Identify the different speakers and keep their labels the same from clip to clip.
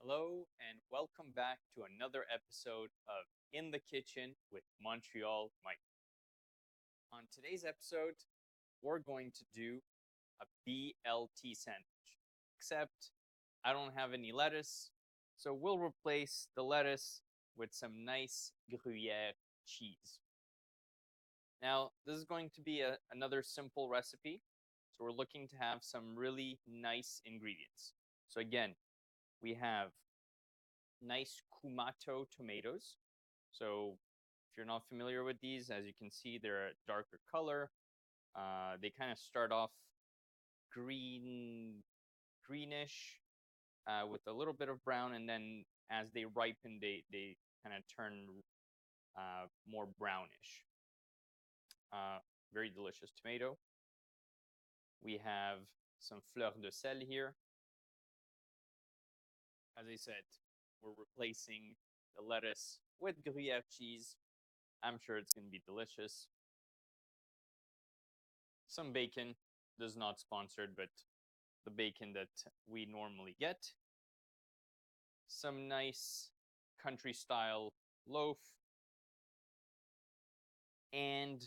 Speaker 1: Hello, and welcome back to another episode of In the Kitchen with MTL Mike. On today's episode, we're going to do a BLT sandwich, except I don't have any lettuce, so we'll replace the lettuce with some nice Gruyère cheese. Now, this is going to be another simple recipe, so we're looking to have some really nice ingredients. So again, we have nice Kumato tomatoes. So if you're not familiar with these, as you can see, they're a darker color. They kind of start off greenish with a little bit of brown, and then as they ripen, they kind of turn more brownish. Very delicious tomato. We have some fleur de sel here. As I said, we're replacing the lettuce with Gruyère cheese. I'm sure it's going to be delicious. Some bacon. This is not sponsored, but the bacon that we normally get. Some nice country style loaf. And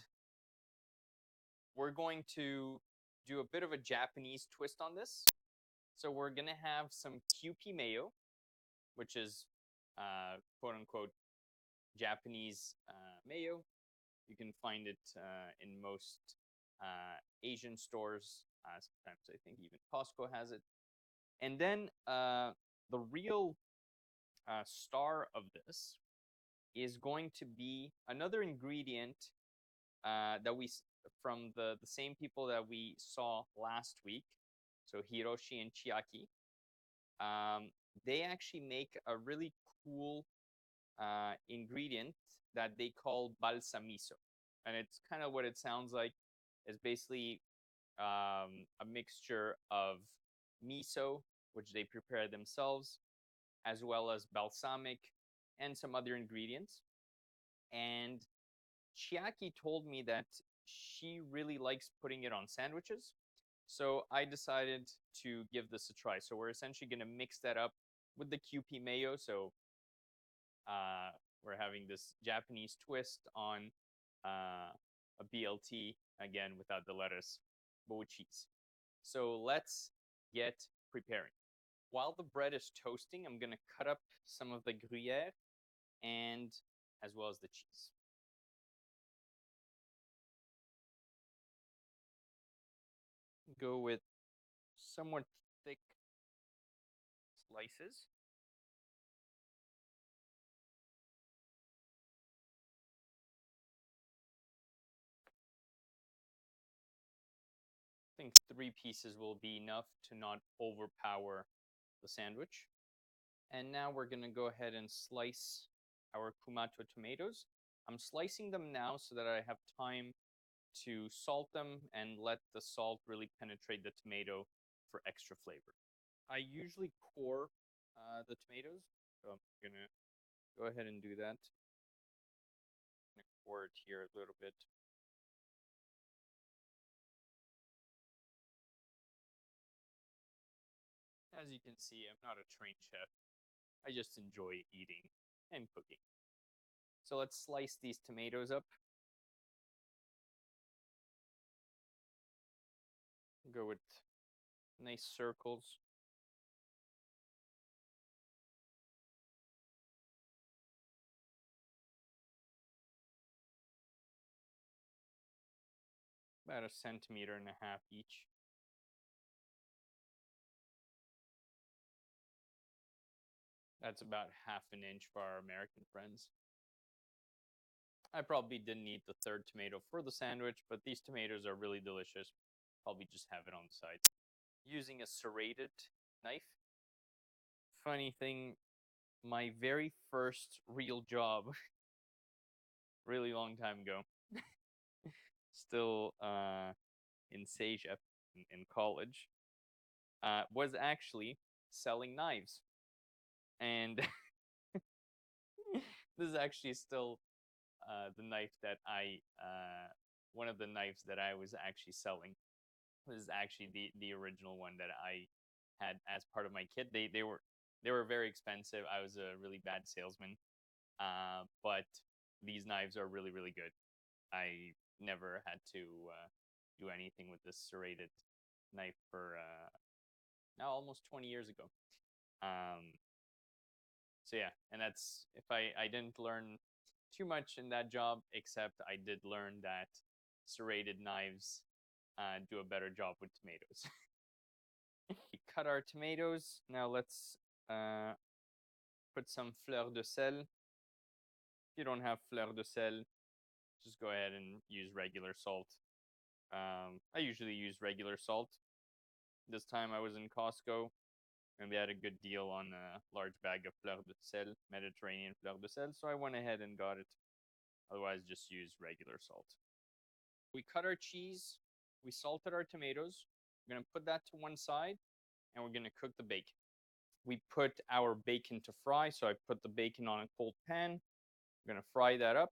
Speaker 1: we're going to do a bit of a Japanese twist on this. So we're going to have some Kewpie mayo, which is quote unquote Japanese mayo. You can find it in most Asian stores. Sometimes I think even Costco has it. And then the real star of this is going to be another ingredient that we from the same people that we saw last week. So Hiroshi and Chiaki. They actually make a really cool ingredient that they call balsamiso. And it's kind of what it sounds like. It's basically a mixture of miso, which they prepare themselves, as well as balsamic and some other ingredients. And Chiaki told me that she really likes putting it on sandwiches. So I decided to give this a try. So we're essentially going to mix that up with the Kewpie mayo. So we're having this Japanese twist on a BLT, again, without the lettuce, but with cheese. So let's get preparing. While the bread is toasting, I'm going to cut up some of the Gruyère and as well as the cheese. Go with somewhat thick slices. I think 3 pieces will be enough to not overpower the sandwich. And now we're going to go ahead and slice our Kumato tomatoes. I'm slicing them now so that I have time to salt them and let the salt really penetrate the tomato for extra flavor. I usually core the tomatoes, so I'm going to go ahead and do that. I'm going to core it here a little bit. As you can see, I'm not a trained chef. I just enjoy eating and cooking. So let's slice these tomatoes up. Go with nice circles. About 1.5 centimeters each. That's about 1/2 inch for our American friends. I probably didn't eat the 3rd tomato for the sandwich, but these tomatoes are really delicious. Probably just have it on the side. Using a serrated knife. Funny thing, my very first real job, really long time ago, still in Seja in college, was actually selling knives. And this is actually still the knife that one of the knives that I was actually selling. This is actually the original one that I had as part of my kit. They were They were very expensive. I was a really bad salesman, but these knives are really, really good. I never had to do anything with this serrated knife for now almost 20 years ago. So yeah, and that's if I didn't learn too much in that job, except I did learn that serrated knives do a better job with tomatoes. We cut our tomatoes. Now let's put some fleur de sel. If you don't have fleur de sel, just go ahead and use regular salt. I usually use regular salt. This time I was in Costco and they had a good deal on a large bag of fleur de sel, Mediterranean fleur de sel, so I went ahead and got it. Otherwise, just use regular salt. We cut our cheese, we salted our tomatoes. We're gonna put that to one side and we're gonna cook the bacon. We put our bacon to fry, so I put the bacon on a cold pan. We're gonna fry that up.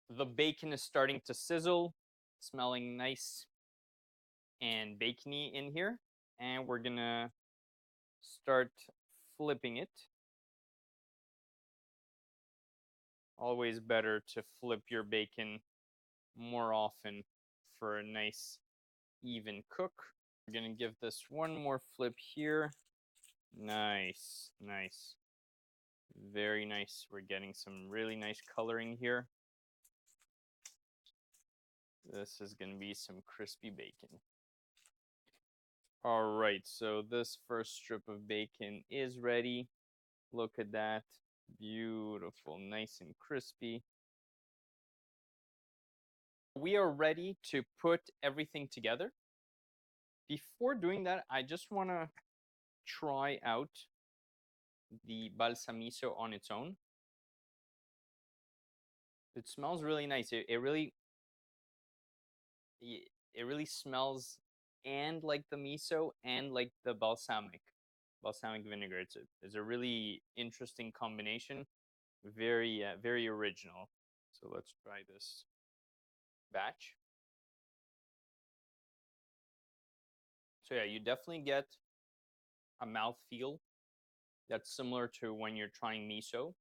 Speaker 1: The bacon is starting to sizzle, smelling nice and bacony in here. And we're gonna start flipping it. Always better to flip your bacon more often for a nice even cook. We're gonna give this one more flip here. Nice, nice. Very nice. We're getting some really nice coloring here. This is gonna be some crispy bacon. All right, so this first strip of bacon is ready. Look at that. Beautiful, nice and crispy. We are ready to put everything together. Before doing that, I just want to try out the balsamiso on its own. It smells really nice. It really smells and like the miso and like the balsamic vinegar. It's a really interesting combination. Very very original. So let's try this batch. So yeah, you definitely get a mouthfeel that's similar to when you're trying miso,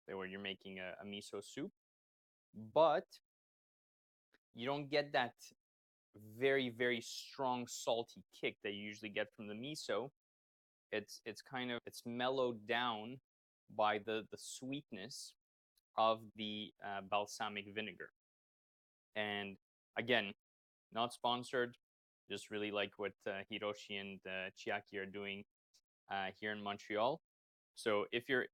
Speaker 1: where you're making a miso soup, but you don't get that very, very strong salty kick that you usually get from the miso. It's mellowed down by the sweetness of the balsamic vinegar. And again, not sponsored, just really like what Hiroshi and Chiaki are doing here in Montreal. So if you're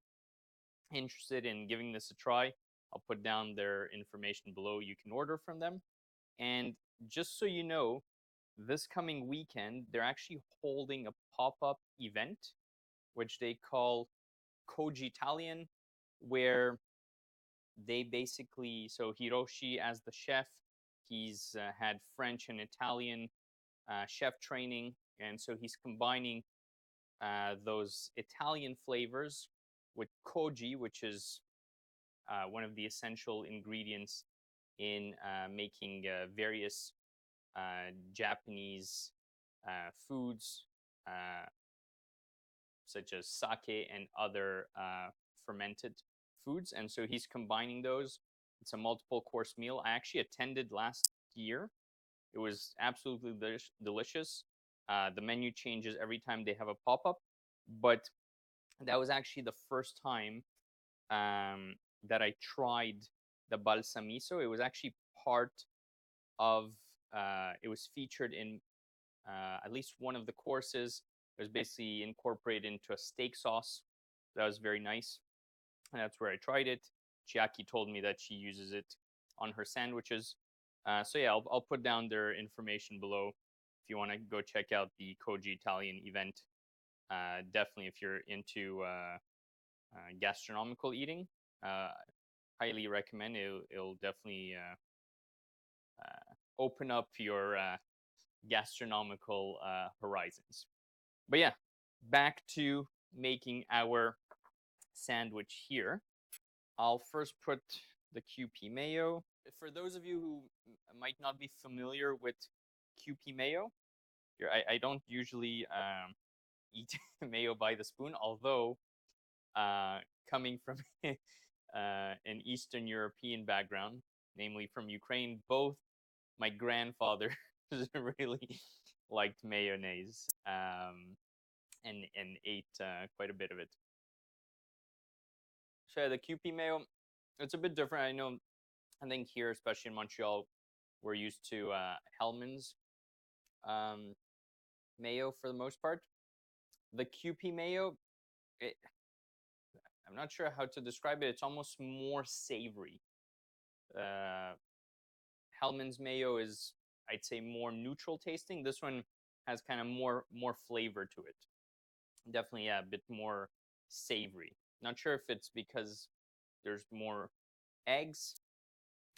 Speaker 1: interested in giving this a try, I'll put down their information below. You can order from them. And just so you know, this coming weekend, they're actually holding a pop-up event, which they call Koji Italian, where they basically, so Hiroshi as the chef, he's had French and Italian chef training, and so he's combining those Italian flavors with koji, which is one of the essential ingredients in making various Japanese foods, such as sake and other fermented foods. And so he's combining those. It's a multiple course meal. I actually attended last year. It was absolutely delicious. The menu changes every time they have a pop-up, but that was actually the first time that I tried the balsamiso. It was actually part of, it was featured in at least one of the courses. It was basically incorporated into a steak sauce. That was very nice. And that's where I tried it. Chiaki told me that she uses it on her sandwiches. So yeah, I'll put down their information below if you want to go check out the Koji Italian event. Definitely, if you're into gastronomical eating, highly recommend it. It'll definitely open up your gastronomical horizons. But yeah, back to making our sandwich here. I'll first put the QP mayo. For those of you who might not be familiar with QP mayo, I don't usually eat mayo by the spoon, although coming from an Eastern European background, namely from Ukraine. Both my grandfather really liked mayonnaise and ate quite a bit of it. So yeah, the Kewpie mayo, it's a bit different. I think here, especially in Montreal, we're used to Hellmann's mayo for the most part. The Kewpie mayo, I'm not sure how to describe it. It's almost more savory. Hellmann's mayo is, I'd say, more neutral tasting. This one has kind of more flavor to it. Definitely, yeah, a bit more savory. Not sure if it's because there's more eggs.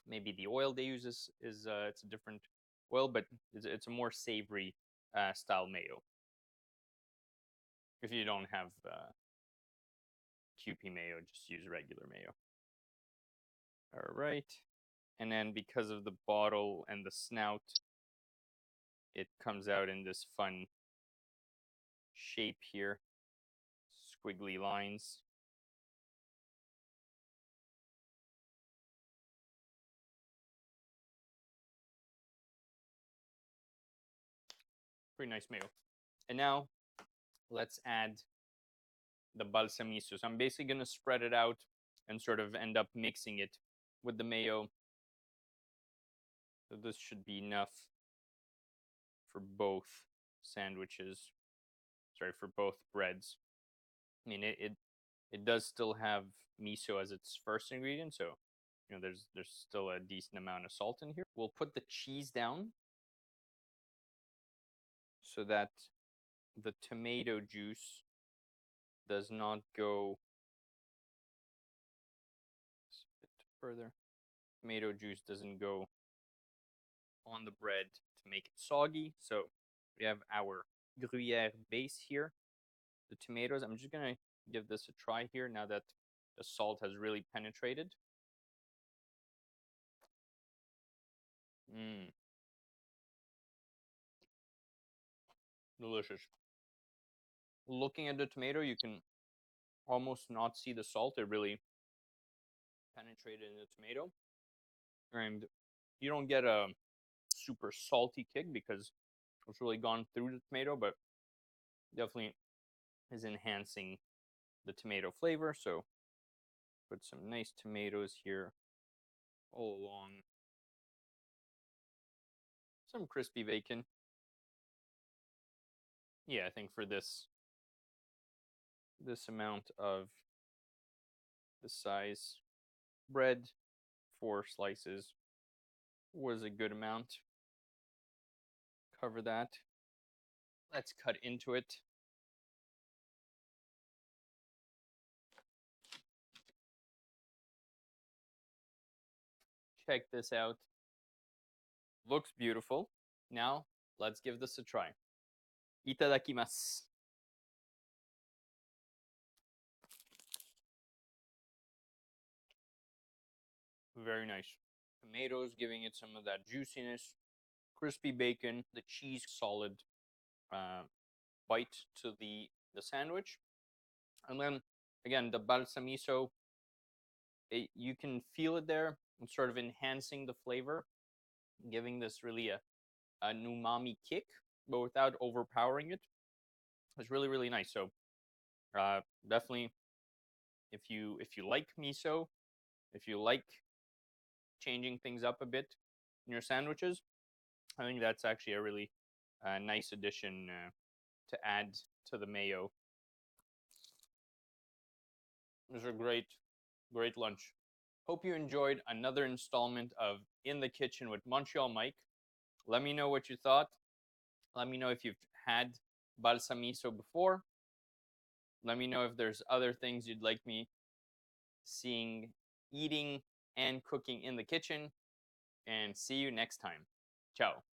Speaker 1: Maybe the oil they use is it's a different oil, but it's a more savory style mayo. If you don't have Kewpie mayo, just use regular mayo. All right. And then because of the bottle and the snout, it comes out in this fun shape here. Squiggly lines. Pretty nice mayo. And now let's add the balsamiso. So I'm basically going to spread it out and sort of end up mixing it with the mayo. So this should be enough for both sandwiches. Sorry, for both breads. I mean, it does still have miso as its first ingredient, so there's still a decent amount of salt in here. We'll put the cheese down so that the tomato juice does not go a bit further. Tomato juice doesn't go on the bread to make it soggy. So we have our Gruyère base here. The tomatoes, I'm just gonna give this a try here now that the salt has really penetrated. Delicious. Looking at the tomato, you can almost not see the salt. It really penetrated in the tomato. And you don't get a super salty kick because it's really gone through the tomato, but definitely is enhancing the tomato flavor. So put some nice tomatoes here all along. Some crispy bacon. Yeah, I think for this amount of the size bread, 4 slices was a good amount. Cover that. Let's cut into it. Check this out. Looks beautiful. Now, let's give this a try. Itadakimasu. Very nice. Tomatoes giving it some of that juiciness. Crispy bacon. The cheese solid bite to the sandwich. And then, again, the balsamiso. You can feel it there. It's sort of enhancing the flavor. Giving this really an umami kick, but without overpowering it. It's really, really nice. So definitely, if you like miso, if you like changing things up a bit in your sandwiches, I think that's actually a really nice addition to add to the mayo. This is a great lunch. Hope you enjoyed another installment of In the Kitchen with Montreal Mike. Let me know what you thought. Let me know if you've had balsamiso before. Let me know if there's other things you'd like me seeing, eating, and cooking in the kitchen. And see you next time. Ciao.